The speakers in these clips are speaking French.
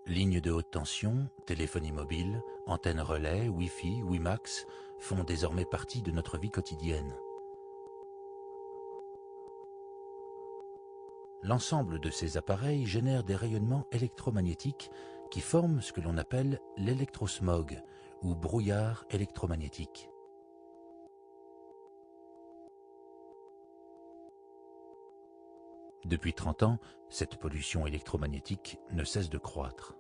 Lignes de haute tension, téléphonie mobile, antennes relais, Wi-Fi, WiMAX font désormais partie de notre vie quotidienne. L'ensemble de ces appareils génère des rayonnements électromagnétiques qui forment ce que l'on appelle l'électrosmog ou brouillard électromagnétique. Depuis 30 ans, cette pollution électromagnétique ne cesse de croître.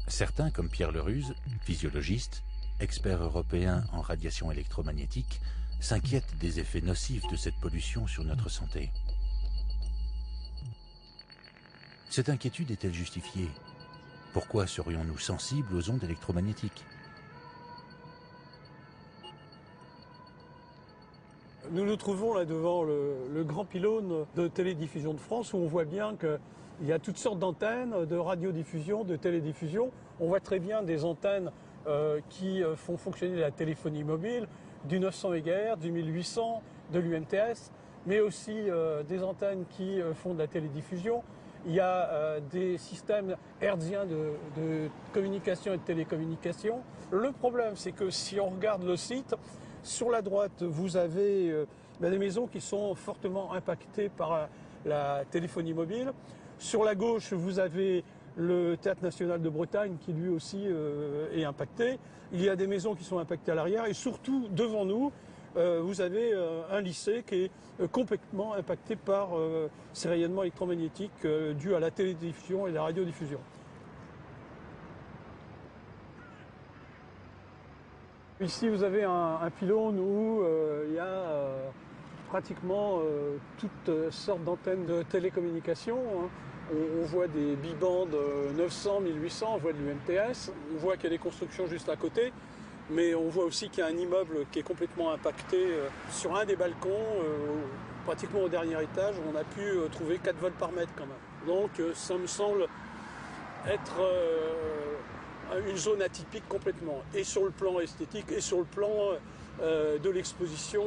Certains, comme Pierre Leruse, physiologiste, expert européen en radiation électromagnétique, s'inquiètent des effets nocifs de cette pollution sur notre santé. Cette inquiétude est-elle justifiée? Pourquoi serions-nous sensibles aux ondes électromagnétiques? Nous nous trouvons là devant le grand pylône de Télédiffusion de France où on voit bien qu'il y a toutes sortes d'antennes de radiodiffusion, de télédiffusion. On voit très bien des antennes qui font fonctionner la téléphonie mobile, du 900 MHz, du 1800, de l'UMTS, mais aussi des antennes qui font de la télédiffusion. Il y a des systèmes hertziens de communication et de télécommunication. Le problème, c'est que si on regarde le site, sur la droite, vous avez des maisons qui sont fortement impactées par la téléphonie mobile. Sur la gauche, vous avez le Théâtre National de Bretagne qui lui aussi est impacté. Il y a des maisons qui sont impactées à l'arrière et surtout devant nous, vous avez un lycée qui est complètement impacté par ces rayonnements électromagnétiques dus à la télédiffusion et la radiodiffusion. Ici, vous avez un pylône où il y a pratiquement toutes sortes d'antennes de télécommunication. On voit des bibandes 900, 1800, on voit de l'UMTS, on voit qu'il y a des constructions juste à côté, mais on voit aussi qu'il y a un immeuble qui est complètement impacté sur un des balcons, pratiquement au dernier étage, on a pu trouver 4 volts par mètre quand même. Donc ça me semble être une zone atypique complètement, et sur le plan esthétique, et sur le plan de l'exposition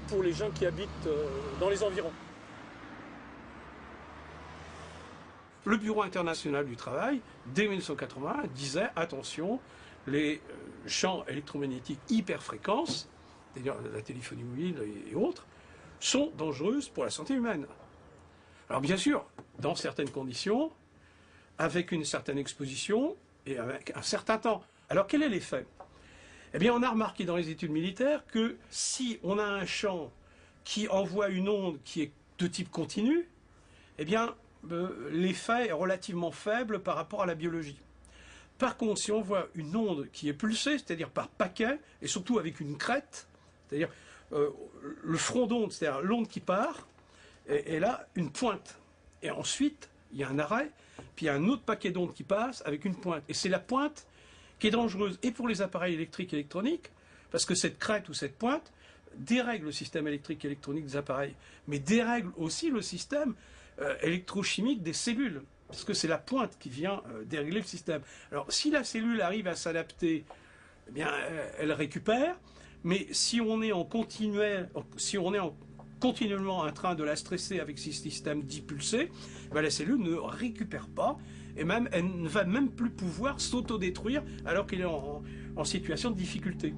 pour les gens qui habitent dans les environs. Le Bureau international du travail, dès 1980, disait attention, les champs électromagnétiques hyperfréquences, c'est-à-dire la téléphonie mobile et autres, sont dangereuses pour la santé humaine. Alors bien sûr, dans certaines conditions, avec une certaine exposition et avec un certain temps. Alors quel est l'effet? Eh bien on a remarqué dans les études militaires que si on a un champ qui envoie une onde qui est de type continu, eh bien l'effet est relativement faible par rapport à la biologie. Par contre, si on voit une onde qui est pulsée, c'est-à-dire par paquet, et surtout avec une crête, c'est-à-dire le front d'onde, c'est-à-dire l'onde qui part, et là, une pointe. Et ensuite, il y a un arrêt, puis il y a un autre paquet d'ondes qui passe avec une pointe. Et c'est la pointe qui est dangereuse, et pour les appareils électriques et électroniques, parce que cette crête ou cette pointe dérègle le système électrique et électronique des appareils, mais dérègle aussi le système électrochimique des cellules, parce que c'est la pointe qui vient dérégler le système. Alors si la cellule arrive à s'adapter, eh bien elle récupère, mais si on est continuellement en train de la stresser avec ces systèmes dits pulsés, ben la cellule ne récupère pas, et même elle ne va même plus pouvoir s'autodétruire alors qu'elle est en situation de difficulté.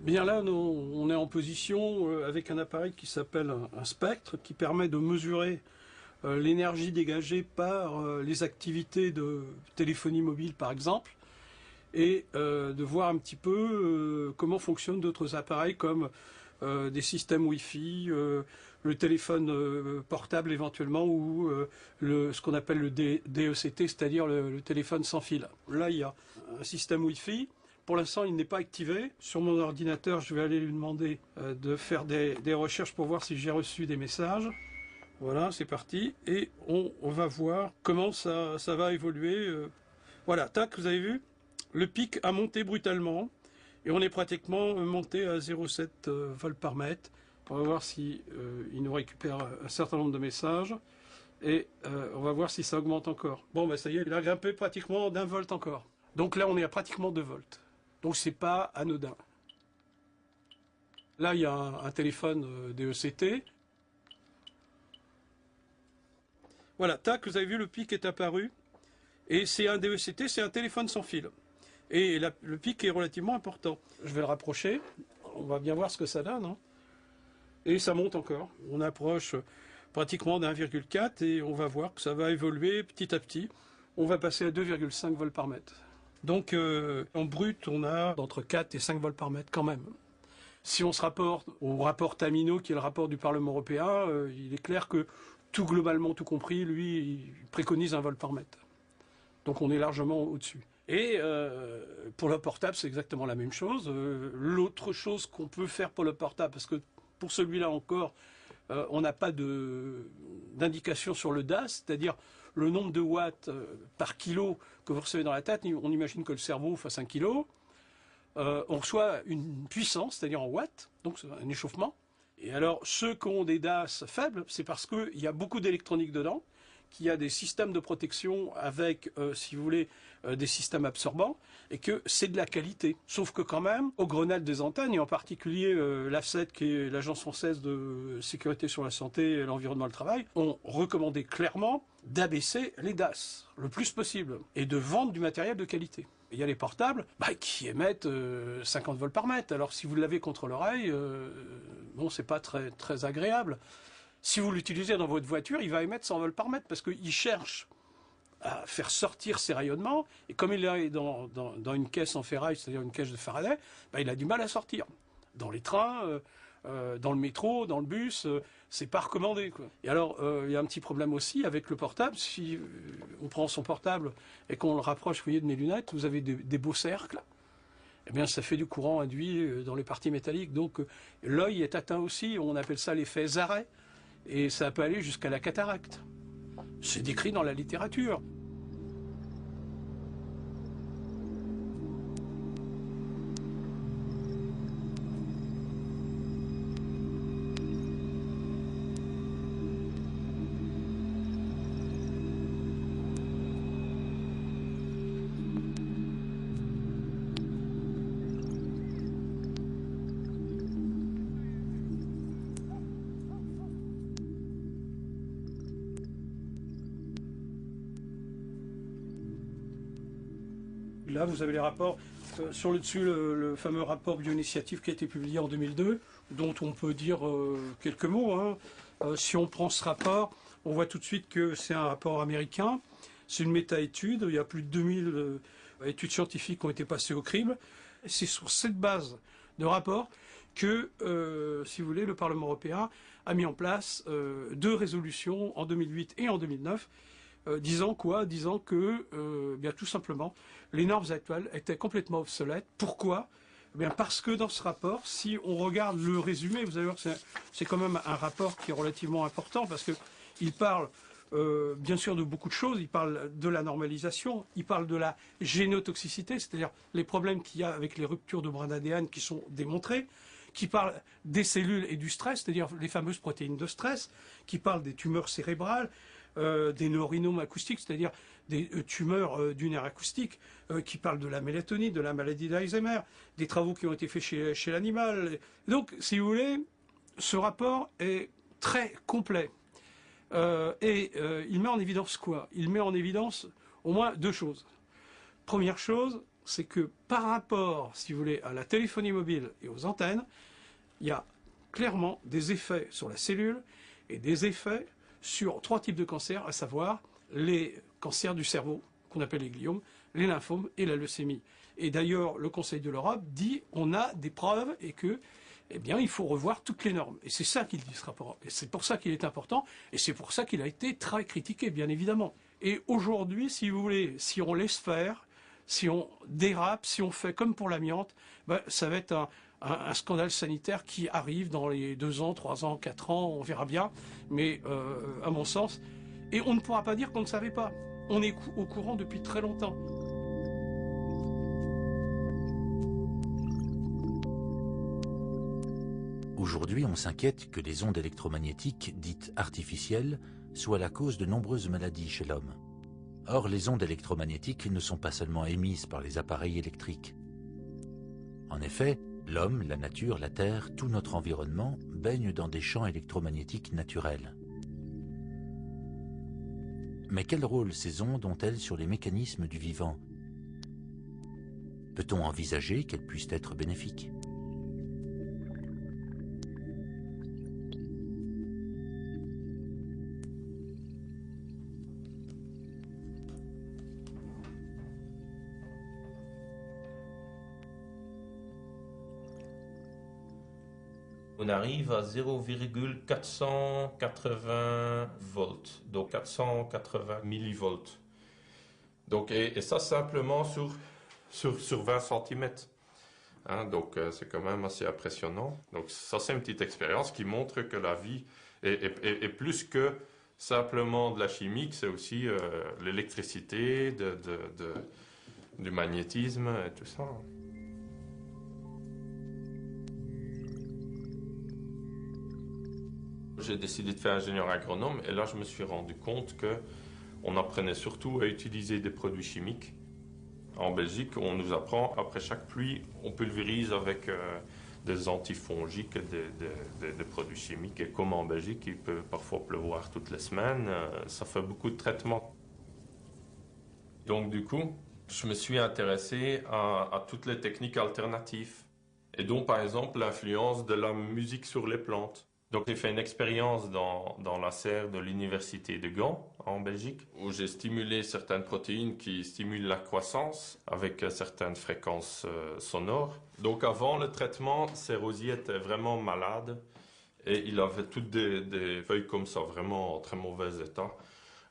Bien là, on est en position avec un appareil qui s'appelle un spectre, qui permet de mesurer l'énergie dégagée par les activités de téléphonie mobile par exemple, et de voir un petit peu comment fonctionnent d'autres appareils comme des systèmes Wi-Fi, le téléphone portable éventuellement ou ce qu'on appelle le DECT, c'est-à-dire le téléphone sans fil. Là, il y a un système Wi-Fi. Pour l'instant, il n'est pas activé. Sur mon ordinateur, je vais aller lui demander de faire des recherches pour voir si j'ai reçu des messages. Voilà, c'est parti. Et on va voir comment ça va évoluer. Voilà, tac, vous avez vu? Le pic a monté brutalement. Et on est pratiquement monté à 0,7 volts par mètre. On va voir si il nous récupère un certain nombre de messages. Et on va voir si ça augmente encore. Bon, ben ça y est, il a grimpé pratiquement d'1 volt encore. Donc là, on est à pratiquement 2 volts. Donc c'est pas anodin. Là, il y a un téléphone DECT. Voilà, tac, vous avez vu, le pic est apparu. Et c'est un DECT, c'est un téléphone sans fil. Et le pic est relativement important. Je vais le rapprocher. On va bien voir ce que ça donne. Hein. Et ça monte encore. On approche pratiquement d'1,4 et on va voir que ça va évoluer petit à petit. On va passer à 2,5 volts par mètre. Donc en brut, on a entre 4 et 5 volts par mètre quand même. Si on se rapporte au rapport Tamino, qui est le rapport du Parlement européen, il est clair que tout globalement, tout compris, lui, il préconise 1 volt par mètre. Donc on est largement au-dessus. Et pour le portable, c'est exactement la même chose. L'autre chose qu'on peut faire pour le portable, parce que pour celui-là encore, on n'a pas d'indication sur le DAS, c'est-à-dire le nombre de watts par kilo que vous recevez dans la tête. On imagine que le cerveau fasse 1 kilo. On reçoit une puissance, c'est-à-dire en watts, donc un échauffement. Et alors, ceux qui ont des DAS faibles, c'est parce qu'il y a beaucoup d'électronique dedans, qu'il y a des systèmes de protection avec, si vous voulez, des systèmes absorbants, et que c'est de la qualité. Sauf que quand même, au Grenelle des antennes, et en particulier l'AFSET, qui est l'Agence française de sécurité sur la santé et l'environnement et le travail, ont recommandé clairement d'abaisser les DAS le plus possible, et de vendre du matériel de qualité. Il y a les portables qui émettent 50 volts par mètre. Alors si vous l'avez contre l'oreille, bon, c'est pas très, très agréable. Si vous l'utilisez dans votre voiture, il va émettre 100 volts par mètre parce qu'il cherche à faire sortir ses rayonnements. Et comme il est dans une caisse en ferraille, c'est-à-dire une caisse de Faraday, il a du mal à sortir. Dans les trains, dans le métro, dans le bus, c'est pas recommandé, quoi. Et alors, il y a un petit problème aussi avec le portable. Si on prend son portable et qu'on le rapproche, vous voyez, de mes lunettes, vous avez des beaux cercles. Eh bien, ça fait du courant induit dans les parties métalliques. Donc, l'œil est atteint aussi. On appelle ça l'effet Zaret. Et ça peut aller jusqu'à la cataracte. C'est décrit dans la littérature. Là, vous avez les rapports. Sur le dessus, le fameux rapport bioinitiative qui a été publié en 2002, dont on peut dire quelques mots. Hein. Si on prend ce rapport, on voit tout de suite que c'est un rapport américain. C'est une méta-étude. Il y a plus de 2000 études scientifiques qui ont été passées au crible. C'est sur cette base de rapport que, si vous voulez, le Parlement européen a mis en place 2 résolutions en 2008 et en 2009. Disant quoi? Disant que, bien tout simplement, les normes actuelles étaient complètement obsolètes. Pourquoi? Bien parce que dans ce rapport, si on regarde le résumé, vous allez voir que c'est quand même un rapport qui est relativement important parce que il parle bien sûr de beaucoup de choses. Il parle de la normalisation, il parle de la génotoxicité, c'est-à-dire les problèmes qu'il y a avec les ruptures de brins d'ADN qui sont démontrés, qui parle des cellules et du stress, c'est-à-dire les fameuses protéines de stress, qui parle des tumeurs cérébrales, des neurinomes acoustiques, c'est-à-dire des tumeurs du nerf acoustique, qui parlent de la mélatonine, de la maladie d'Alzheimer, des travaux qui ont été faits chez l'animal. Donc, si vous voulez, ce rapport est très complet. Il met en évidence quoi? Il met en évidence au moins 2 choses. Première chose, c'est que par rapport, si vous voulez, à la téléphonie mobile et aux antennes, il y a clairement des effets sur la cellule et des effets sur 3 types de cancers, à savoir les cancers du cerveau, qu'on appelle les gliomes, les lymphomes et la leucémie. Et d'ailleurs, le Conseil de l'Europe dit on a des preuves et que eh bien, il faut revoir toutes les normes. Et c'est ça qu'il dit, ce rapport. Et c'est pour ça qu'il est important, et c'est pour ça qu'il a été très critiqué, bien évidemment. Et aujourd'hui, si vous voulez, si on laisse faire, si on dérape, si on fait comme pour l'amiante, ben, ça va être un scandale sanitaire qui arrive dans les 2 ans, 3 ans, 4 ans, on verra bien. Mais à mon sens, et on ne pourra pas dire qu'on ne savait pas. On est au courant depuis très longtemps. Aujourd'hui, on s'inquiète que les ondes électromagnétiques dites artificielles soient la cause de nombreuses maladies chez l'homme. Or, les ondes électromagnétiques ne sont pas seulement émises par les appareils électriques. En effet, l'homme, la nature, la Terre, tout notre environnement baigne dans des champs électromagnétiques naturels. Mais quel rôle ces ondes ont-elles sur les mécanismes du vivant? Peut-on envisager qu'elles puissent être bénéfiques? On arrive à 0,480 volts, donc 480 millivolts. Donc, et ça simplement sur 20 cm. Hein, donc c'est quand même assez impressionnant. Donc ça c'est une petite expérience qui montre que la vie est plus que simplement de la chimie, c'est aussi l'électricité, du magnétisme et tout ça. J'ai décidé de faire ingénieur agronome et là je me suis rendu compte que on apprenait surtout à utiliser des produits chimiques. En Belgique, on nous apprend après chaque pluie, on pulvérise avec des antifongiques, des produits chimiques. Et comme en Belgique, il peut parfois pleuvoir toutes les semaines, ça fait beaucoup de traitements. Donc du coup, je me suis intéressé à toutes les techniques alternatives. Et donc par exemple l'influence de la musique sur les plantes. Donc j'ai fait une expérience dans la serre de l'université de Gand, en Belgique, où j'ai stimulé certaines protéines qui stimulent la croissance avec certaines fréquences sonores. Donc avant le traitement, ces rosiers étaient vraiment malades et il avait toutes des feuilles comme ça, vraiment en très mauvais état,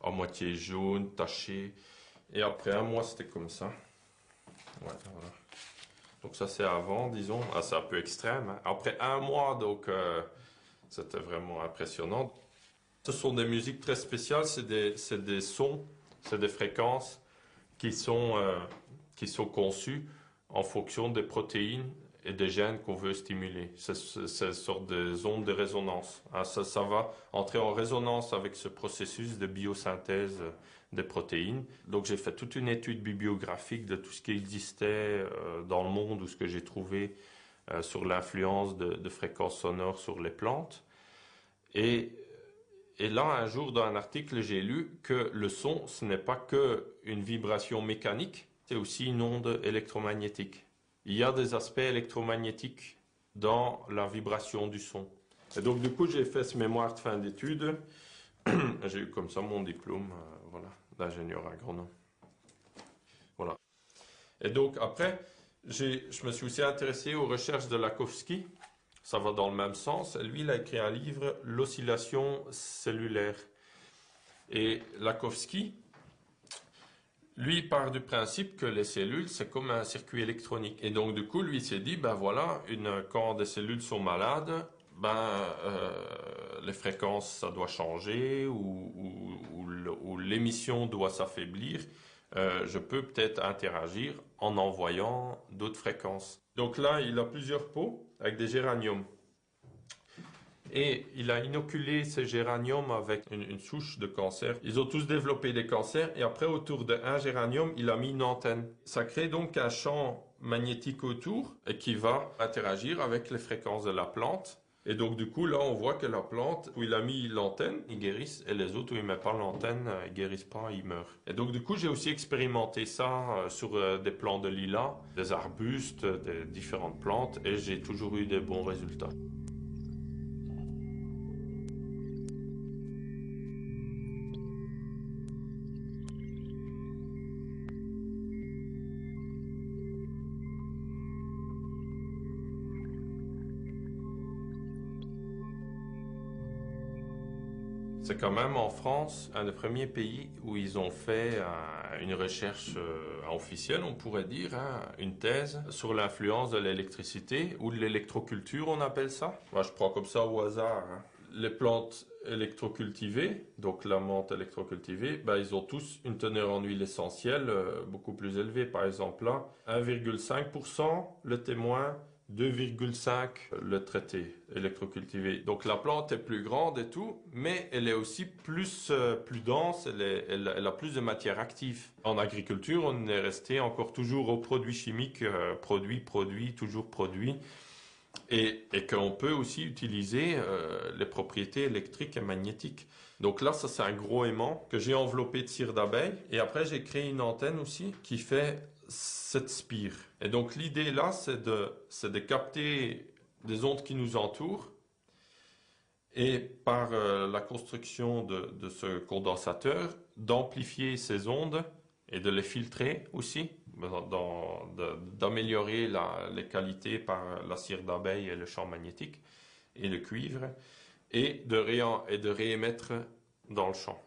à moitié jaune, tachées. Et après un mois, c'était comme ça. Ouais, voilà. Donc ça c'est avant, disons. Ah, c'est un peu extrême. Hein. Après un mois, donc... C'était vraiment impressionnant. Ce sont des musiques très spéciales, c'est des sons, c'est des fréquences qui sont conçues en fonction des protéines et des gènes qu'on veut stimuler. C'est une sorte de ondes de résonance. Hein, ça va entrer en résonance avec ce processus de biosynthèse des protéines. Donc j'ai fait toute une étude bibliographique de tout ce qui existait dans le monde ou ce que j'ai trouvé sur l'influence de fréquences sonores sur les plantes. Et là, un jour, dans un article, j'ai lu que le son, ce n'est pas qu'une vibration mécanique, c'est aussi une onde électromagnétique. Il y a des aspects électromagnétiques dans la vibration du son. Et donc, du coup, j'ai fait ce mémoire de fin d'études. J'ai eu comme ça mon diplôme voilà, d'ingénieur agronome. Voilà. Et donc, après... Je me suis aussi intéressé aux recherches de Lakowski. Ça va dans le même sens. Lui, il a écrit un livre, L'oscillation cellulaire. Et Lakowski, lui, part du principe que les cellules, c'est comme un circuit électronique. Et donc, du coup, lui, il s'est dit, ben voilà, quand des cellules sont malades, les fréquences, ça doit changer ou l'émission doit s'affaiblir. Je peux peut-être interagir en envoyant d'autres fréquences. Donc là, il a plusieurs pots avec des géraniums. Et il a inoculé ces géraniums avec une souche de cancer. Ils ont tous développé des cancers et après, autour d'un géranium, il a mis une antenne. Ça crée donc un champ magnétique autour et qui va interagir avec les fréquences de la plante. Et donc du coup, là, on voit que la plante, où il a mis l'antenne, ils guérissent, et les autres, où il ne met pas l'antenne, ils guérissent pas, ils meurent. Et donc du coup, j'ai aussi expérimenté ça sur des plants de lilas, des arbustes, des différentes plantes, et j'ai toujours eu des bons résultats. C'est quand même en France un des premiers pays où ils ont fait une recherche officielle, on pourrait dire, hein, une thèse sur l'influence de l'électricité ou de l'électroculture, on appelle ça. Moi, je prends comme ça au hasard. Hein. Les plantes électrocultivées, donc la menthe électrocultivée, ben, ils ont tous une teneur en huile essentielle beaucoup plus élevée. Par exemple, là, 1,5% le témoin, 2,5 le traité électrocultivé. Donc la plante est plus grande et tout, mais elle est aussi plus dense, elle a plus de matière active. En agriculture, on est resté encore toujours aux produits chimiques, toujours produit, et qu'on peut aussi utiliser les propriétés électriques et magnétiques. Donc là, ça c'est un gros aimant que j'ai enveloppé de cire d'abeille, et après j'ai créé une antenne aussi qui fait 7 spires. Et donc l'idée là, c'est de capter des ondes qui nous entourent et par la construction de ce condensateur, d'amplifier ces ondes et de les filtrer aussi, d'améliorer les qualités par la cire d'abeille et le champ magnétique et le cuivre, et de réémettre dans le champ.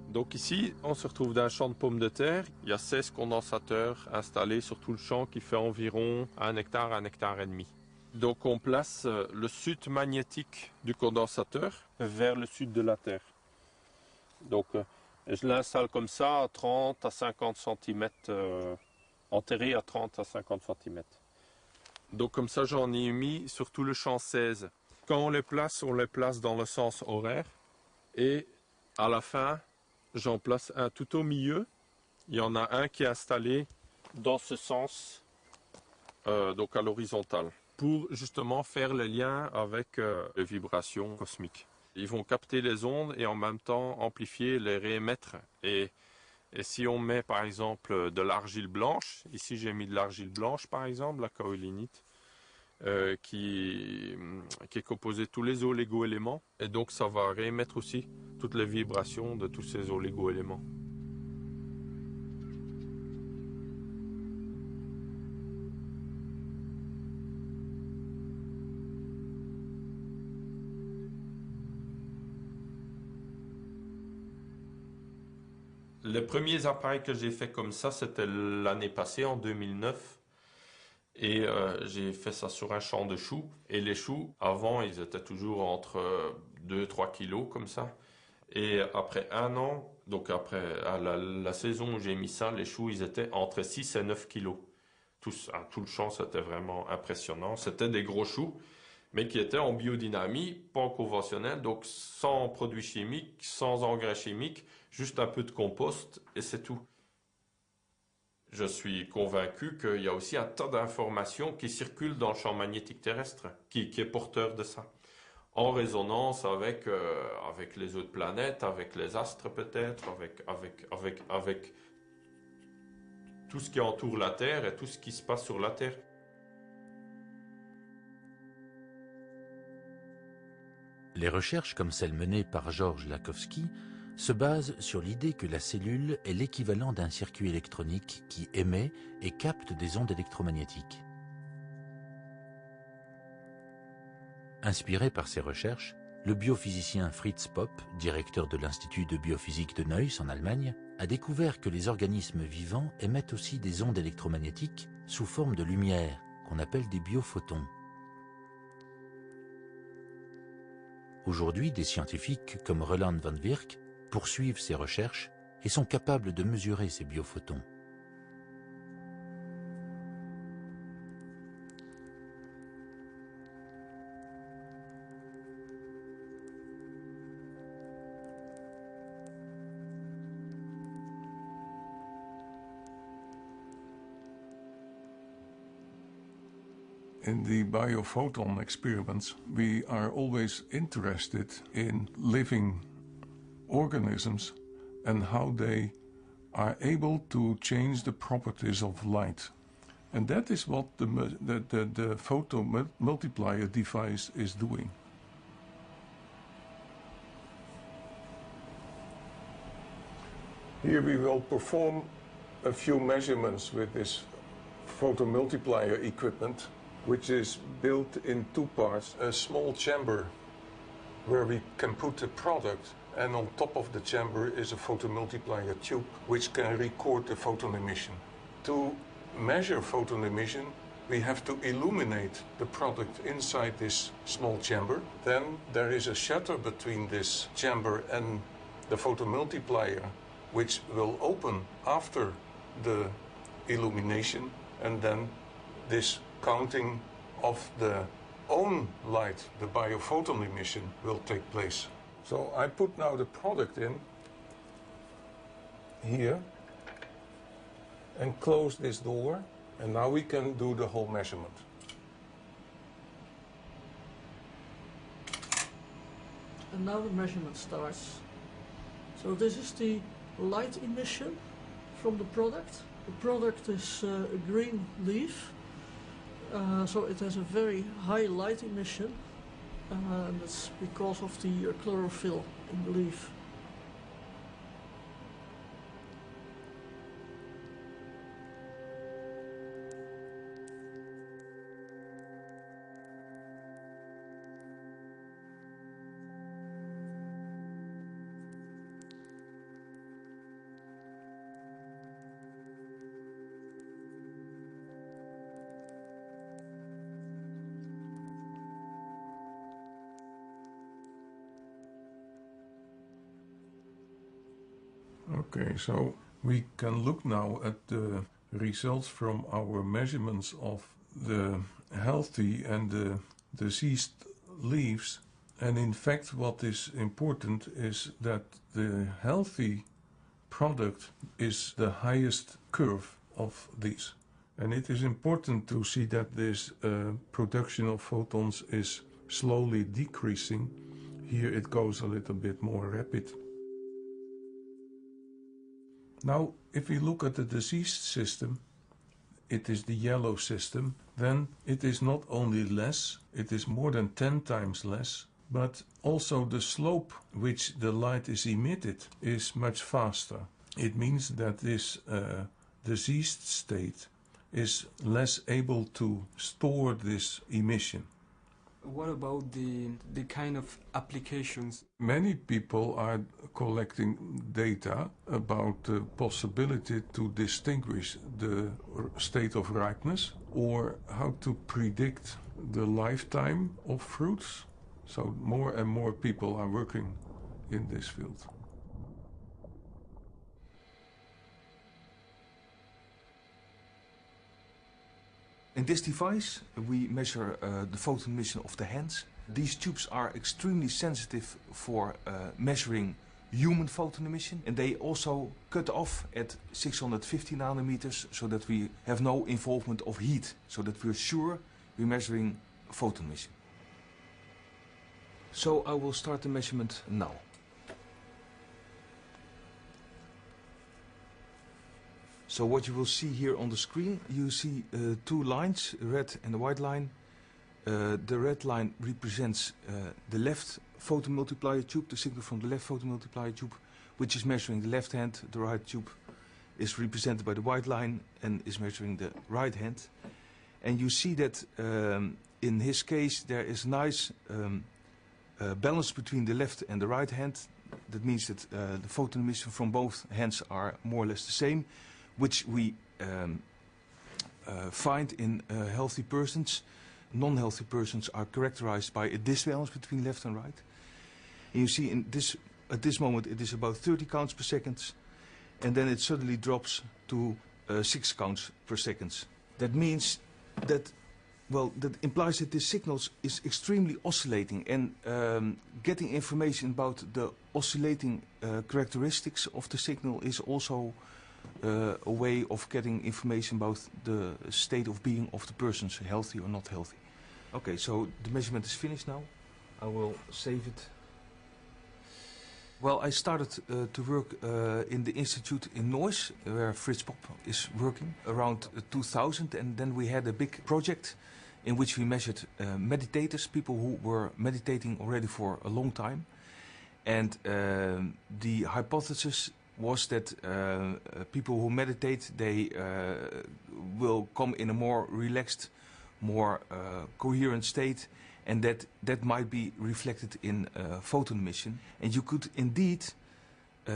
Donc ici, on se retrouve dans un champ de pommes de terre. Il y a 16 condensateurs installés sur tout le champ qui fait environ 1 hectare, 1 hectare et demi. Donc on place le sud magnétique du condensateur vers le sud de la Terre. Donc je l'installe comme ça à 30 à 50 cm, enterré à 30 à 50 cm. Donc comme ça j'en ai mis sur tout le champ 16. Quand on les place dans le sens horaire. Et à la fin, j'en place un tout au milieu. Il y en a un qui est installé dans ce sens, donc à l'horizontale, pour justement faire le lien avec les vibrations cosmiques. Ils vont capter les ondes et en même temps amplifier, les réémettre. Et si on met par exemple de l'argile blanche, ici j'ai mis de l'argile blanche par exemple, la kaolinite, qui est composée de tous les oligo-éléments. Et donc ça va réémettre aussi toutes les vibrations de tous ces oligo-éléments. Les premiers appareils que j'ai fait comme ça, c'était l'année passée, en 2009. Et j'ai fait ça sur un champ de choux. Et les choux, avant, ils étaient toujours entre 2-3 kilos, comme ça. Et après 1 an, donc après à la saison où j'ai mis ça, les choux, ils étaient entre 6 et 9 kilos. Tout le champ, c'était vraiment impressionnant. C'était des gros choux, mais qui étaient en biodynamie, pas en conventionnel, donc sans produits chimiques, sans engrais chimiques, juste un peu de compost, et c'est tout. Je suis convaincu qu'il y a aussi un tas d'informations qui circulent dans le champ magnétique terrestre, qui est porteur de ça. En résonance avec les autres planètes, avec les astres peut-être, avec tout ce qui entoure la Terre et tout ce qui se passe sur la Terre. Les recherches comme celles menées par Georges Lakhovsky se basent sur l'idée que la cellule est l'équivalent d'un circuit électronique qui émet et capte des ondes électromagnétiques. Inspiré par ces recherches, le biophysicien Fritz Popp, directeur de l'Institut de biophysique de Neuss en Allemagne, a découvert que les organismes vivants émettent aussi des ondes électromagnétiques sous forme de lumière, qu'on appelle des biophotons. Aujourd'hui, des scientifiques comme Roland van Virk poursuivent ces recherches et sont capables de mesurer ces biophotons. In the biophoton experiments, we are always interested in living organisms and how they are able to change the properties of light. And that is what the photo multiplier device is doing. Here we will perform a few measurements with this photomultiplier equipment, which is built in two parts. A small chamber where we can put the product, and on top of the chamber is a photomultiplier tube which can record the photon emission. To measure photon emission, we have to illuminate the product inside this small chamber. Then there is a shutter between this chamber and the photomultiplier, which will open after the illumination, and then this counting of the own light, the biophoton emission, will take place. So I put now the product in here and close this door, and now we can do the whole measurement. And now the measurement starts. So this is the light emission from the product. The product is a green leaf, so it has a very high light emission, and that's because of the chlorophyll in the leaf. Okay, so we can look now at the results from our measurements of the healthy and the diseased leaves. And in fact, what is important is that the healthy product is the highest curve of these. And it is important to see that this production of photons is slowly decreasing. Here it goes a little bit more rapid. Now, if we look at the diseased system, it is the yellow system, then it is not only less, it is more than 10 times less, but also the slope which the light is emitted is much faster. It means that this diseased state is less able to store this emission. What about the kind of applications? Many people are collecting data about the possibility to distinguish the state of ripeness or how to predict the lifetime of fruits. So more and more people are working in this field. In this device, we measure the photon emission of the hands. These tubes are extremely sensitive for measuring human photon emission, and they also cut off at 650 nanometers so that we have no involvement of heat, so that we're sure we're measuring photon emission. So I will start the measurement now. So what you will see here on the screen, you see two lines, red and the white line. The red line represents the left photomultiplier tube, the signal from the left photomultiplier tube, which is measuring the left hand. The right tube is represented by the white line and is measuring the right hand. And you see that in his case there is nice balance between the left and the right hand. That means that the photon emission from both hands are more or less the same, which we find in healthy persons. Non-healthy persons are characterized by a disbalance between left and right. And you see at this moment it is about 30 counts per second, and then it suddenly drops to 6 counts per second. That means that, well, that implies that this signal is extremely oscillating, and getting information about the oscillating characteristics of the signal is also a way of getting information about the state of being of the persons, healthy or not healthy. Okay, so the measurement is finished now. I will save it. Well, I started to work in the institute in Neuss, where Frits Pop is working, around 2000, and then we had a big project in which we measured meditators, people who were meditating already for a long time. And the hypothesis was that people who meditate, they will come in a more relaxed, more coherent state, and that might be reflected in photon emission. And you could indeed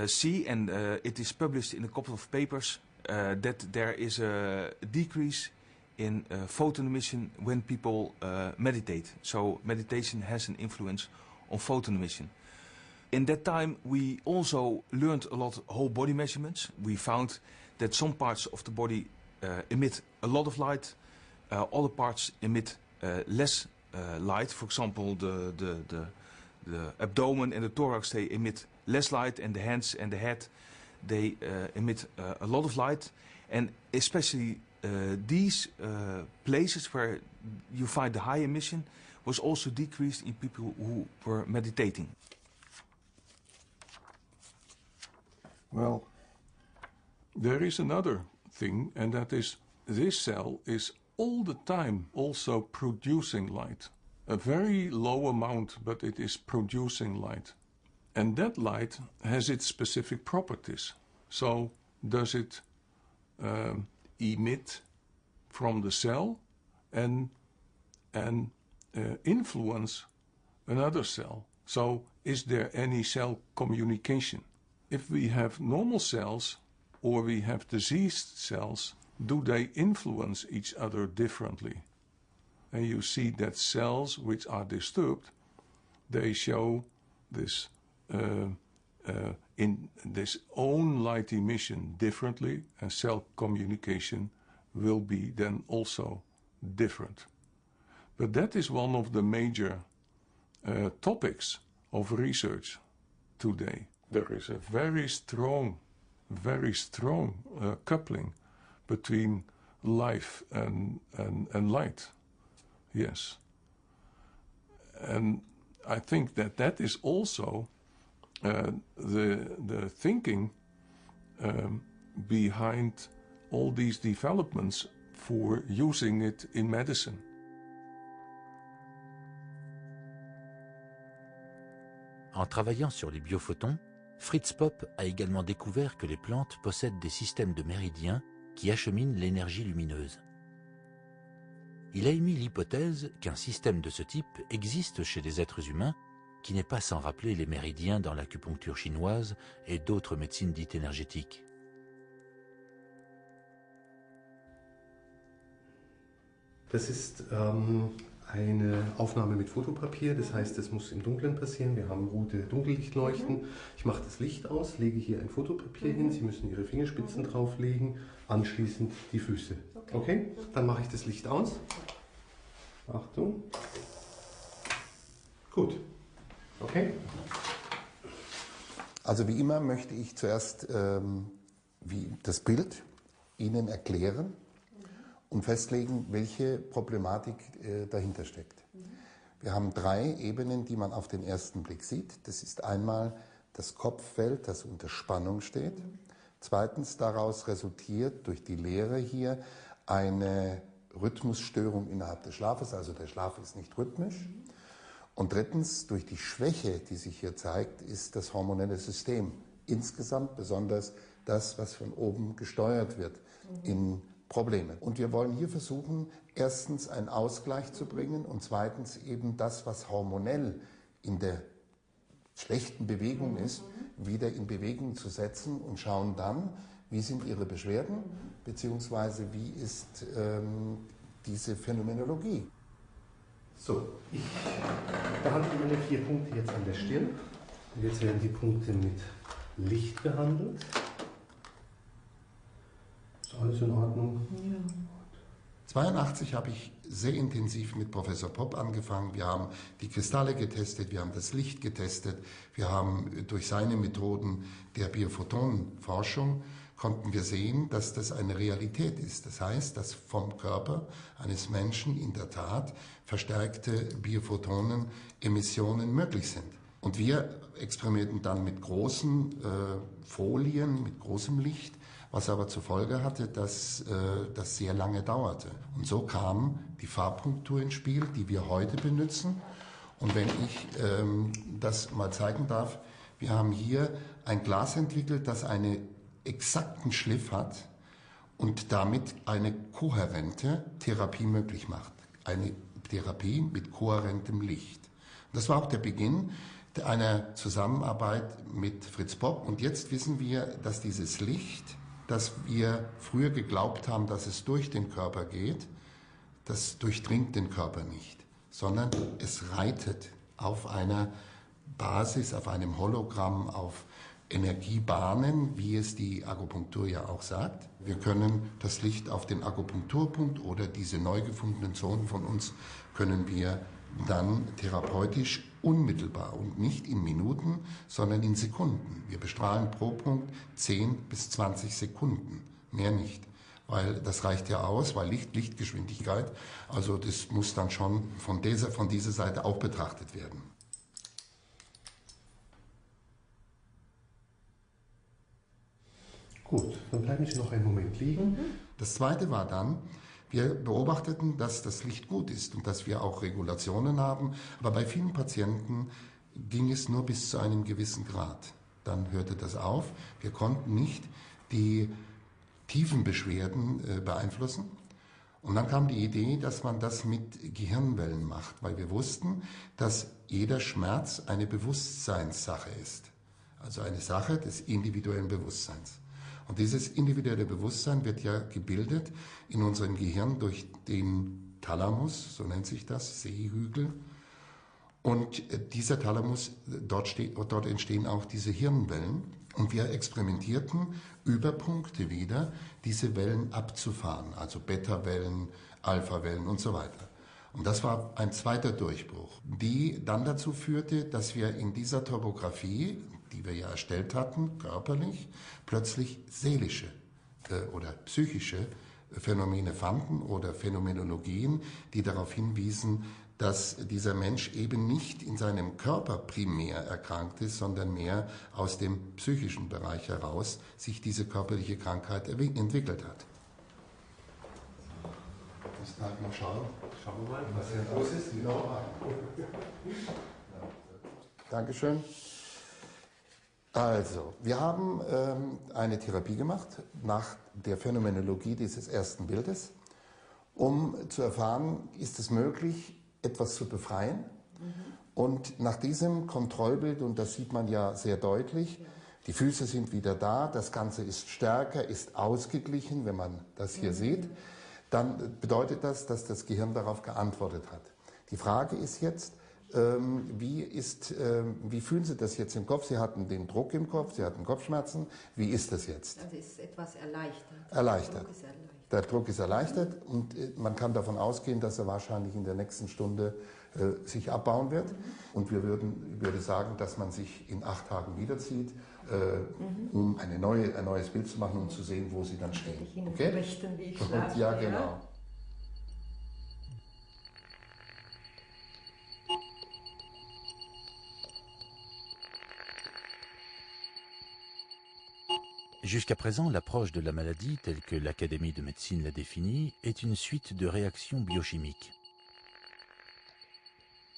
see, and it is published in a couple of papers, that there is a decrease in photon emission when people meditate. So meditation has an influence on photon emission. In that time, we also learned a lot of whole body measurements. We found that some parts of the body emit a lot of light, other parts emit less light. For example, the abdomen and the thorax, they emit less light, and the hands and the head, they emit a lot of light. And especially these places where you find the high emission was also decreased in people who were meditating. Well, there is another thing, and that is this cell is all the time also producing light. A very low amount, but it is producing light. And that light has its specific properties. So does it emit from the cell and influence another cell? So is there any cell communication? If we have normal cells or we have diseased cells, do they influence each other differently? And you see that cells which are disturbed, they show this in this own light emission differently, and cell communication will be then also different. But that is one of the major topics of research today. There is a very strong coupling between life and light. Yes. And I think that is also the thinking behind all these developments for using it in medicine. En travaillant sur les biophotons, Fritz Popp a également découvert que les plantes possèdent des systèmes de méridiens qui acheminent l'énergie lumineuse. Il a émis l'hypothèse qu'un système de ce type existe chez les êtres humains, qui n'est pas sans rappeler les méridiens dans l'acupuncture chinoise et d'autres médecines dites énergétiques. Das ist eine Aufnahme mit Fotopapier, das heißt, es muss im Dunkeln passieren. Wir haben rote Dunkellichtleuchten. Ich mache das Licht aus, lege hier ein Fotopapier hin. Sie müssen Ihre Fingerspitzen drauflegen, anschließend die Füße. Okay? Dann mache ich das Licht aus. Achtung. Gut. Okay? Also wie immer möchte ich zuerst das Bild Ihnen erklären und festlegen, welche Problematik dahinter steckt. Wir haben 3 Ebenen, die man auf den ersten Blick sieht. Das ist einmal das Kopffeld, das unter Spannung steht. Zweitens, daraus resultiert durch die Leere hier eine Rhythmusstörung innerhalb des Schlafes, also der Schlaf ist nicht rhythmisch. Und drittens, durch die Schwäche, die sich hier zeigt, ist das hormonelle System insgesamt, besonders das, was von oben gesteuert wird, in Probleme. Und wir wollen hier versuchen, erstens einen Ausgleich zu bringen und zweitens eben das, was hormonell in der schlechten Bewegung ist, wieder in Bewegung zu setzen und schauen dann, wie sind Ihre Beschwerden, beziehungsweise wie ist diese Phänomenologie. So, ich behandle meine 4 Punkte jetzt an der Stirn. Und jetzt werden die Punkte mit Licht behandelt. Ist alles in Ordnung? Ja. 1982 habe ich sehr intensiv mit Professor Popp angefangen. Wir haben die Kristalle getestet, wir haben das Licht getestet, wir haben durch seine Methoden der Biophotonenforschung konnten wir sehen, dass das eine Realität ist. Das heißt, dass vom Körper eines Menschen in der Tat verstärkte Biophotonenemissionen möglich sind. Und wir experimentierten dann mit großen Folien, mit großem Licht, was aber zur Folge hatte, dass das sehr lange dauerte. Und so kam die Farbpunktur ins Spiel, die wir heute benutzen. Und wenn ich das mal zeigen darf, Wir haben hier ein Glas entwickelt, das einen exakten Schliff hat und damit eine kohärente Therapie möglich macht. Eine Therapie mit kohärentem Licht. Das war auch der Beginn einer Zusammenarbeit mit Fritz Popp. Und jetzt wissen wir, dass dieses Licht, das wir früher geglaubt haben, dass es durch den Körper geht, das durchdringt den Körper nicht, sondern es reitet auf einer Basis, auf einem Hologramm, auf Energiebahnen, wie es die Akupunktur ja auch sagt. Wir können das Licht auf den Akupunkturpunkt oder diese neu gefundenen Zonen von uns können wir dann therapeutisch unmittelbar und nicht in Minuten, sondern in Sekunden. Wir bestrahlen pro Punkt 10 bis 20 Sekunden, mehr nicht. Weil das reicht ja aus, weil Lichtgeschwindigkeit, also das muss dann schon von dieser Seite auch betrachtet werden. Gut, dann bleibe ich noch einen Moment liegen. Das Zweite war dann, wir beobachteten, dass das Licht gut ist und dass wir auch Regulationen haben, aber bei vielen Patienten ging es nur bis zu einem gewissen Grad. Dann hörte das auf. Wir konnten nicht die tiefen Beschwerden beeinflussen. Und dann kam die Idee, dass man das mit Gehirnwellen macht, weil wir wussten, dass jeder Schmerz eine Bewusstseinssache ist. Also eine Sache des individuellen Bewusstseins. Und dieses individuelle Bewusstsein wird ja gebildet in unserem Gehirn durch den Thalamus, so nennt sich das, Sehhügel. Und dieser Thalamus, dort entstehen auch diese Hirnwellen. Und wir experimentierten über Punkte wieder, diese Wellen abzufahren, also Beta-Wellen, Alpha-Wellen und so weiter. Und das war ein zweiter Durchbruch, die dann dazu führte, dass wir in dieser Topographie, die wir ja erstellt hatten, körperlich, plötzlich seelische oder psychische Phänomene fanden oder Phänomenologien, die darauf hinwiesen, dass dieser Mensch eben nicht in seinem Körper primär erkrankt ist, sondern mehr aus dem psychischen Bereich heraus sich diese körperliche Krankheit entwickelt hat. Müssen halt mal schauen. Schauen wir mal, was hier los ist. Genau. Dankeschön. Also, wir haben eine Therapie gemacht nach der Phänomenologie dieses ersten Bildes, um zu erfahren, ist es möglich, etwas zu befreien. Und nach diesem Kontrollbild, und das sieht man ja sehr deutlich, die Füße sind wieder da, das Ganze ist stärker, ist ausgeglichen, wenn man das hier sieht, dann bedeutet das, dass das Gehirn darauf geantwortet hat. Die Frage ist jetzt, wie fühlen Sie das jetzt im Kopf? Sie hatten den Druck im Kopf, Sie hatten Kopfschmerzen. Wie ist das jetzt? Das ist etwas erleichtert. Erleichtert. Der Druck ist erleichtert. Der Druck ist erleichtert und man kann davon ausgehen, dass er wahrscheinlich in der nächsten Stunde sich abbauen wird. Und ich würde sagen, dass man sich in 8 Tagen wiederzieht, um ein neues Bild zu machen, um zu sehen, wo Sie dann stehen. Ich Ihnen okay? berichten, wie ich schlafe. Ja, genau. Jusqu'à présent, l'approche de la maladie, telle que l'Académie de médecine l'a définie, est une suite de réactions biochimiques.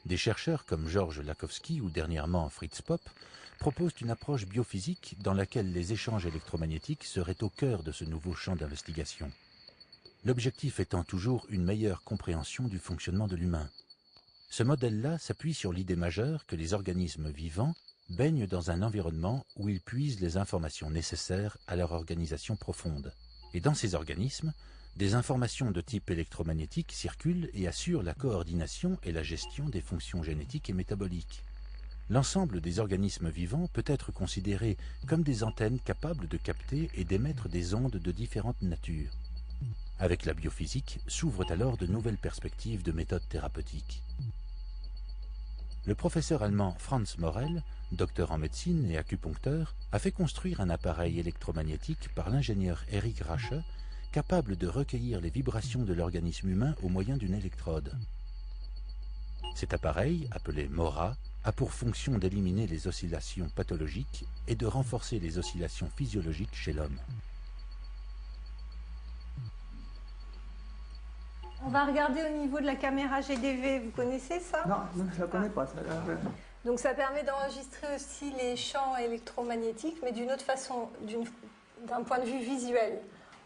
Des chercheurs comme Georges Lakhovsky ou dernièrement Fritz Popp proposent une approche biophysique dans laquelle les échanges électromagnétiques seraient au cœur de ce nouveau champ d'investigation. L'objectif étant toujours une meilleure compréhension du fonctionnement de l'humain. Ce modèle-là s'appuie sur l'idée majeure que les organismes vivants baignent dans un environnement où ils puisent les informations nécessaires à leur organisation profonde. Et dans ces organismes, des informations de type électromagnétique circulent et assurent la coordination et la gestion des fonctions génétiques et métaboliques. L'ensemble des organismes vivants peut être considéré comme des antennes capables de capter et d'émettre des ondes de différentes natures. Avec la biophysique s'ouvrent alors de nouvelles perspectives de méthodes thérapeutiques. Le professeur allemand Franz Morel, docteur en médecine et acupuncteur, a fait construire un appareil électromagnétique par l'ingénieur Erich Rache, capable de recueillir les vibrations de l'organisme humain au moyen d'une électrode. Cet appareil, appelé MORA, a pour fonction d'éliminer les oscillations pathologiques et de renforcer les oscillations physiologiques chez l'homme. On va regarder au niveau de la caméra GDV, vous connaissez ça? Non, je ne la connais pas. Donc ça permet d'enregistrer aussi les champs électromagnétiques, mais d'une autre façon, d'un point de vue visuel.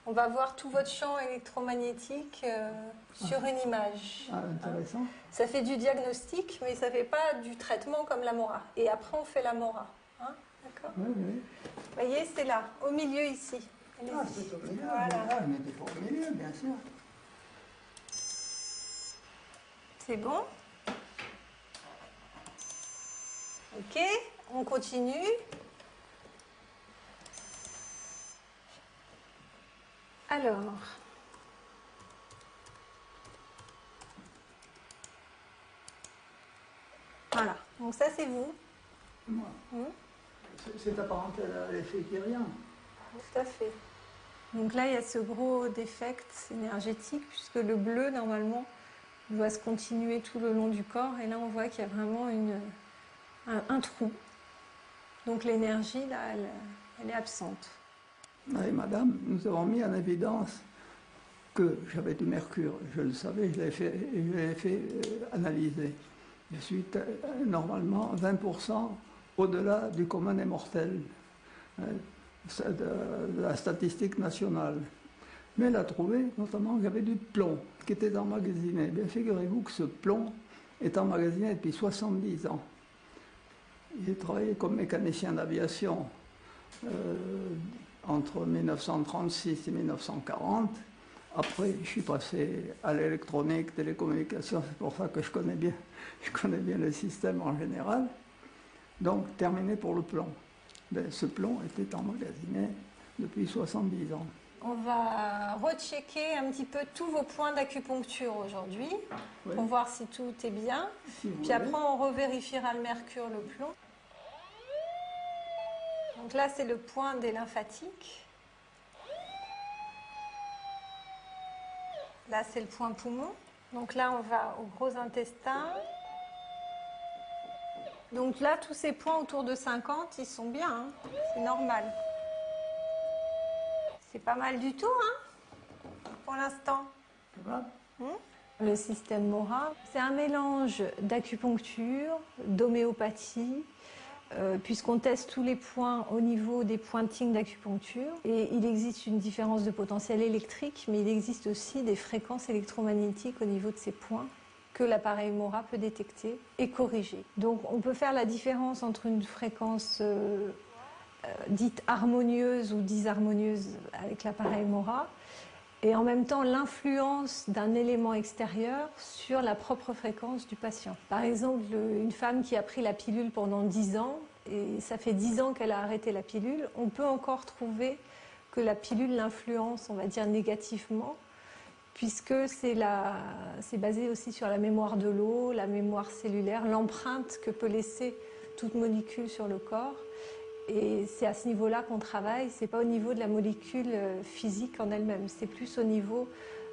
On va voir tout votre champ électromagnétique sur une image. Ah, intéressant. Ça fait du diagnostic, mais ça ne fait pas du traitement comme la MORA. Et après, on fait la MORA. Hein, d'accord? Oui, oui. Vous voyez, c'est là, au milieu ici. Ah, c'est au milieu. Voilà. Ah, mais il faut au milieu, bien sûr. C'est bon? Ok, on continue. Alors, voilà, donc ça c'est vous. Moi. C'est apparenté à l'effet kyrien. Tout à fait. Donc là, il y a ce gros défect énergétique, puisque le bleu, normalement, doit se continuer tout le long du corps. Et là, on voit qu'il y a vraiment un trou. Donc l'énergie, là, elle est absente. Oui, madame, nous avons mis en évidence que j'avais du mercure. Je le savais, je l'ai fait analyser. Je suis normalement 20% au-delà du commun des mortels, de la statistique nationale. Mais elle a trouvé notamment qu'il y avait du plomb qui était emmagasiné. Bien, figurez-vous que ce plomb est emmagasiné depuis 70 ans. J'ai travaillé comme mécanicien d'aviation entre 1936 et 1940. Après, je suis passé à l'électronique, télécommunications, c'est pour ça que je connais bien le système en général. Donc, terminé pour le plomb. Ben, ce plomb était emmagasiné depuis 70 ans. On va rechecker un petit peu tous vos points d'acupuncture aujourd'hui, oui, pour voir si tout est bien. Si vous Puis voulez. après, on revérifiera le mercure, le plomb. Donc là, c'est le point des lymphatiques. Là, c'est le point poumon. Donc là, on va au gros intestin. Donc là, tous ces points autour de 50, ils sont bien, hein. C'est normal. C'est pas mal du tout, hein, pour l'instant. Le système MORA, c'est un mélange d'acupuncture, d'homéopathie, puisqu'on teste tous les points au niveau des pointings d'acupuncture. Et il existe une différence de potentiel électrique, mais il existe aussi des fréquences électromagnétiques au niveau de ces points que l'appareil MORA peut détecter et corriger. Donc on peut faire la différence entre une fréquence dite harmonieuse ou disharmonieuse avec l'appareil MORA, et en même temps l'influence d'un élément extérieur sur la propre fréquence du patient. Par exemple, une femme qui a pris la pilule pendant 10 ans, et ça fait 10 ans qu'elle a arrêté la pilule, on peut encore trouver que la pilule l'influence, on va dire, négativement, puisque c'est basé aussi sur la mémoire de l'eau, la mémoire cellulaire, l'empreinte que peut laisser toute molécule sur le corps. Et c'est à ce niveau-là qu'on travaille, c'est pas au niveau de la molécule physique en elle-même, c'est plus au niveau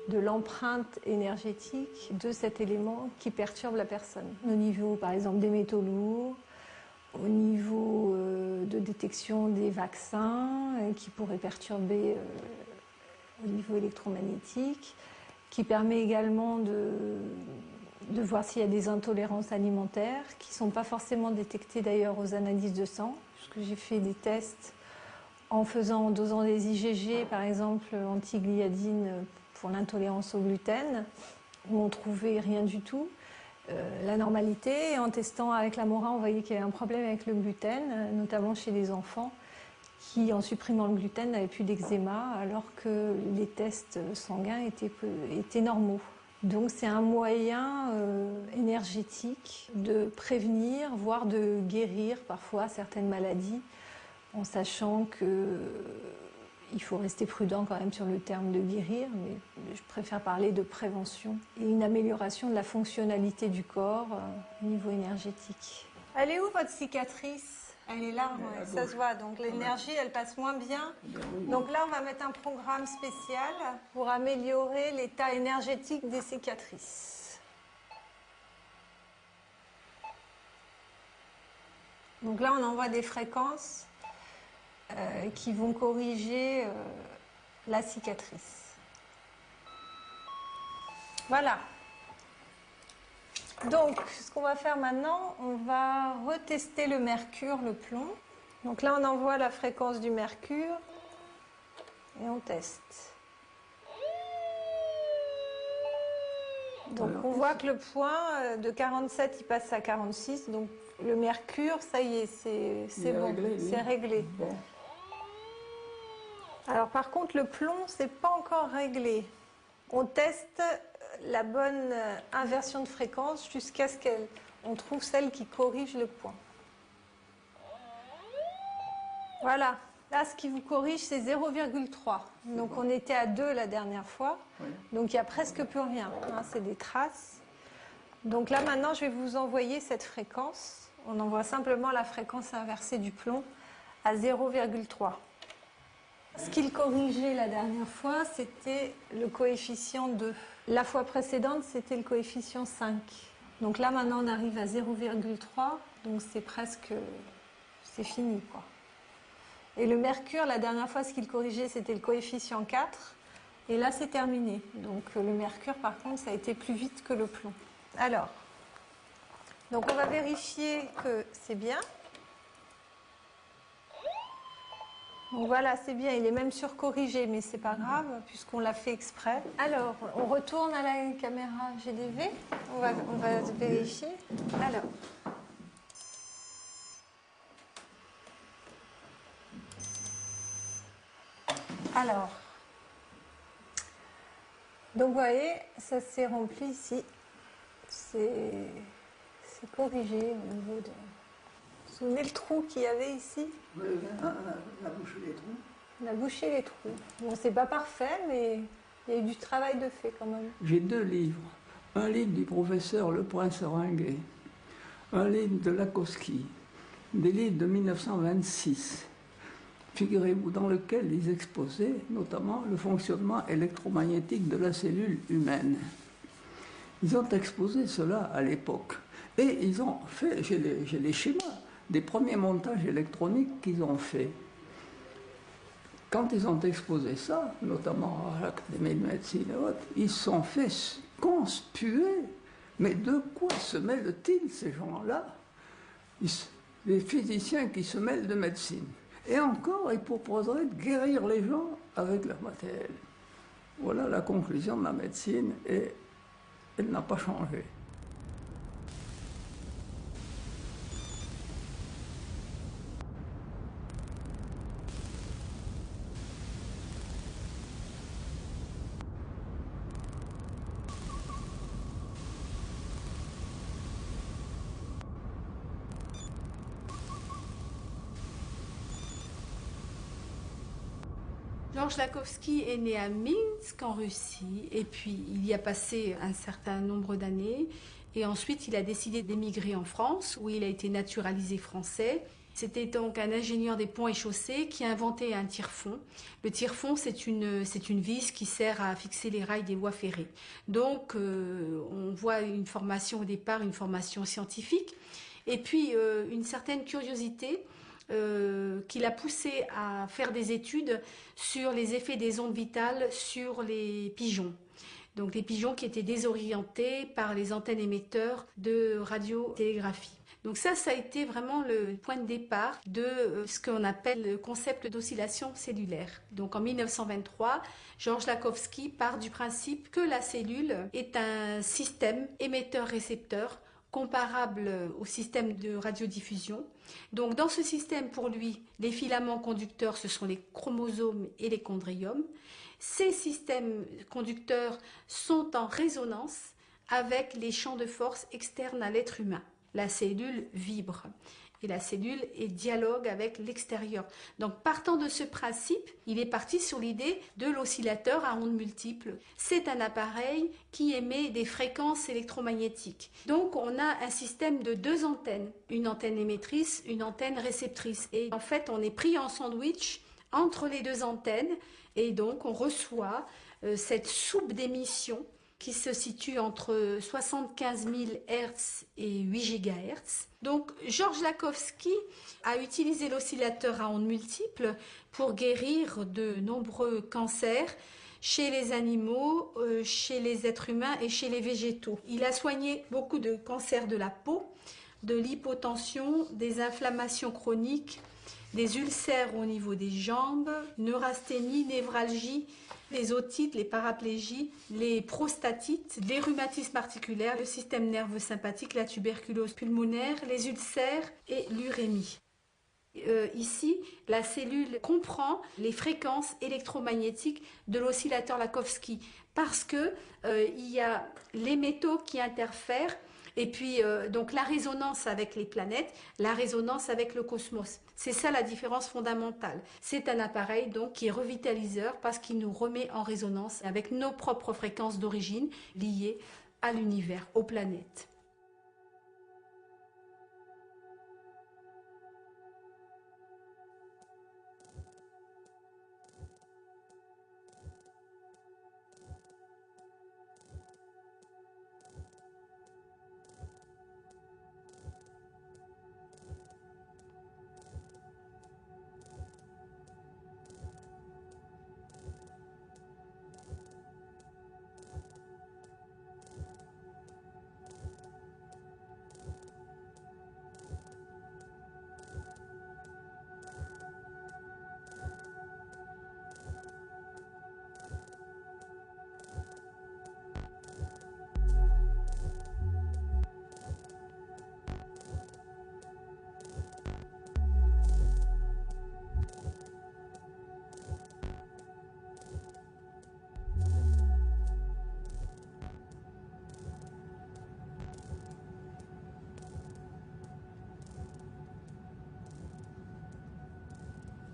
de l'empreinte énergétique de cet élément qui perturbe la personne. Au niveau, par exemple, des métaux lourds, au niveau de détection des vaccins qui pourraient perturber au niveau électromagnétique, qui permet également de voir s'il y a des intolérances alimentaires qui ne sont pas forcément détectées d'ailleurs aux analyses de sang, puisque j'ai fait des tests en dosant des IgG, par exemple anti-gliadine pour l'intolérance au gluten, où on ne trouvait rien du tout, la normalité. Et en testant avec la MORA, on voyait qu'il y avait un problème avec le gluten, notamment chez les enfants, qui, en supprimant le gluten, n'avaient plus d'eczéma, alors que les tests sanguins étaient normaux. Donc c'est un moyen énergétique de prévenir, voire de guérir parfois certaines maladies, en sachant qu'il faut rester prudent quand même sur le terme de guérir, mais je préfère parler de prévention et une amélioration de la fonctionnalité du corps au niveau énergétique. Elle est où votre cicatrice ? Elle est là, ouais, ça se voit. Donc l'énergie, elle passe moins bien. Donc là, on va mettre un programme spécial pour améliorer l'état énergétique des cicatrices. Donc là, on envoie des fréquences qui vont corriger la cicatrice. Voilà. Donc, ce qu'on va faire maintenant, on va retester le mercure, le plomb. Donc là, on envoie la fréquence du mercure et on teste. Donc on voit que le point de 47, il passe à 46. Donc le mercure, ça y est, c'est bon, c'est réglé. Bon. Alors par contre, le plomb, c'est pas encore réglé. On teste la bonne inversion de fréquence jusqu'à ce qu'on trouve celle qui corrige le point. Voilà. Là, ce qui vous corrige, c'est 0,3. Donc, on était à 2 la dernière fois. Oui. Donc, il n'y a presque plus rien. Hein, c'est des traces. Donc là, maintenant, je vais vous envoyer cette fréquence. On envoie simplement la fréquence inversée du plomb à 0,3. Ce qu'il corrigeait la dernière fois, c'était le coefficient 2. La fois précédente, c'était le coefficient 5. Donc là, maintenant, on arrive à 0,3. Donc, c'est presque... c'est fini, quoi. Et le mercure, la dernière fois, ce qu'il corrigeait, c'était le coefficient 4. Et là, c'est terminé. Donc, le mercure, par contre, ça a été plus vite que le plomb. Alors, donc on va vérifier que c'est bien. Donc voilà, c'est bien. Il est même surcorrigé, mais c'est pas grave, puisqu'on l'a fait exprès. Alors, on retourne à la caméra GDV. On va vérifier. Alors, donc vous voyez, ça s'est rempli ici. C'est corrigé au niveau de... Vous vous souvenez le trou qu'il y avait ici? Oui, on a bouché les trous. On a bouché les trous. Bon, c'est pas parfait, mais il y a eu du travail de fait quand même. J'ai 2 livres. Un livre du professeur Le Prince Ringuet, un livre de Lakowski, des livres de 1926. Figurez-vous, dans lequel ils exposaient notamment le fonctionnement électromagnétique de la cellule humaine. Ils ont exposé cela à l'époque. Et ils ont fait, j'ai les schémas des premiers montages électroniques qu'ils ont faits. Quand ils ont exposé ça, notamment à l'Académie de médecine et autres, ils se sont fait conspuer. Mais de quoi se mêlent-ils, ces gens-là? Les physiciens qui se mêlent de médecine. Et encore, ils proposeraient de guérir les gens avec leur matériel. Voilà la conclusion de la médecine et elle n'a pas changé. Georges Lakowski est né à Minsk, en Russie, et puis il y a passé un certain nombre d'années. Et ensuite, il a décidé d'émigrer en France, où il a été naturalisé français. C'était donc un ingénieur des ponts et chaussées qui a inventé un tire-fond. Le tire-fond, c'est une vis qui sert à fixer les rails des voies ferrées. Donc, on voit une formation au départ, une formation scientifique, et puis une certaine curiosité qui l'a poussé à faire des études sur les effets des ondes vitales sur les pigeons. Donc les pigeons qui étaient désorientés par les antennes émetteurs de radiotélégraphie. Donc ça a été vraiment le point de départ de ce qu'on appelle le concept d'oscillation cellulaire. Donc en 1923, Georges Lakowski part du principe que la cellule est un système émetteur-récepteur comparable au système de radiodiffusion. Donc dans ce système, pour lui, les filaments conducteurs, ce sont les chromosomes et les chondriomes. Ces systèmes conducteurs sont en résonance avec les champs de force externes à l'être humain. La cellule vibre et la cellule est dialogue avec l'extérieur. Donc partant de ce principe, il est parti sur l'idée de l'oscillateur à ondes multiples. C'est un appareil qui émet des fréquences électromagnétiques. Donc on a un système de 2 antennes, une antenne émettrice, une antenne réceptrice. Et en fait, on est pris en sandwich entre les 2 antennes et donc on reçoit cette soupe d'émission qui se situe entre 75 000 Hz et 8 GHz. Donc, Georges Lakowski a utilisé l'oscillateur à ondes multiples pour guérir de nombreux cancers, chez les animaux, chez les êtres humains et chez les végétaux. Il a soigné beaucoup de cancers de la peau, de l'hypotension, des inflammations chroniques, des ulcères au niveau des jambes, neurasthénie, névralgie, les otites, les paraplégies, les prostatites, les rhumatismes articulaires, le système nerveux sympathique, la tuberculose pulmonaire, les ulcères et l'urémie. Ici, la cellule comprend les fréquences électromagnétiques de l'oscillateur Lakhovsky parce que il y a les métaux qui interfèrent et puis donc la résonance avec les planètes, la résonance avec le cosmos. C'est ça la différence fondamentale. C'est un appareil donc qui est revitaliseur parce qu'il nous remet en résonance avec nos propres fréquences d'origine liées à l'univers, aux planètes.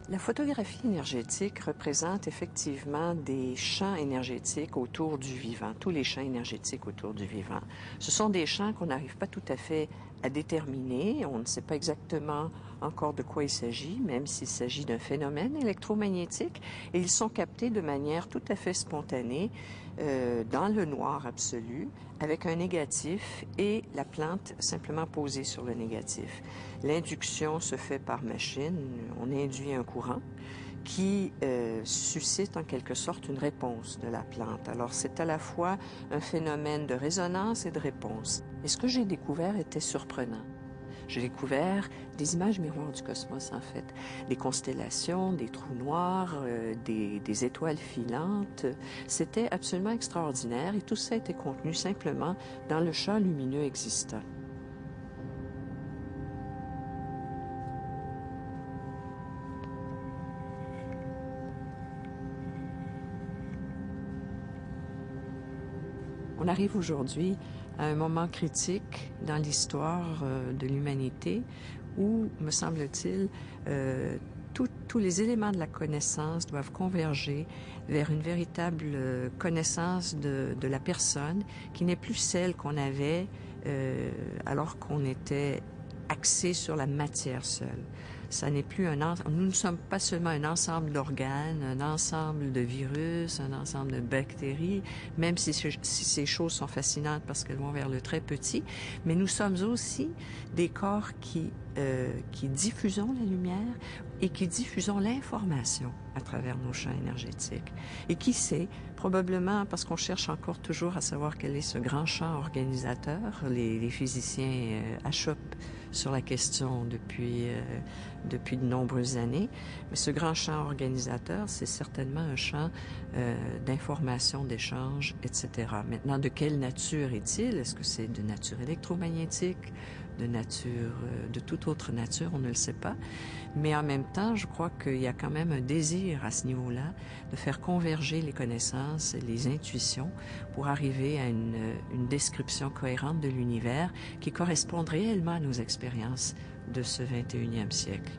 La photographie énergétique représente effectivement des champs énergétiques autour du vivant, tous les champs énergétiques autour du vivant. Ce sont des champs qu'on n'arrive pas tout à fait à déterminer, on ne sait pas exactement encore de quoi il s'agit, même s'il s'agit d'un phénomène électromagnétique, et ils sont captés de manière tout à fait spontanée dans le noir absolu, avec un négatif et la plante simplement posée sur le négatif. L'induction se fait par machine, on induit un courant qui suscite en quelque sorte une réponse de la plante. Alors c'est à la fois un phénomène de résonance et de réponse. Et ce que j'ai découvert était surprenant. J'ai découvert des images miroirs du cosmos, en fait. Des constellations, des trous noirs, des étoiles filantes. C'était absolument extraordinaire et tout ça était contenu simplement dans le champ lumineux existant. On arrive aujourd'hui à un moment critique dans l'histoire de l'humanité où, me semble-t-il, tous les éléments de la connaissance doivent converger vers une véritable connaissance de la personne qui n'est plus celle qu'on avait alors qu'on était axé sur la matière seule. Ça n'est plus nous ne sommes pas seulement un ensemble d'organes, un ensemble de virus, un ensemble de bactéries, même si ces choses sont fascinantes parce qu'elles vont vers le très petit, mais nous sommes aussi des corps qui diffusons la lumière et qui diffusons l'information à travers nos champs énergétiques. Et qui sait, probablement parce qu'on cherche encore toujours à savoir quel est ce grand champ organisateur, les physiciens achoppent sur la question depuis de nombreuses années, mais ce grand champ organisateur, c'est certainement un champ d'information, d'échange, etc. Maintenant, de quelle nature est-il? Est-ce que c'est de nature électromagnétique, de toute autre nature, on ne le sait pas. Mais en même temps, je crois qu'il y a quand même un désir à ce niveau-là de faire converger les connaissances et les intuitions pour arriver à une description cohérente de l'univers qui corresponde réellement à nos expériences de ce 21e siècle.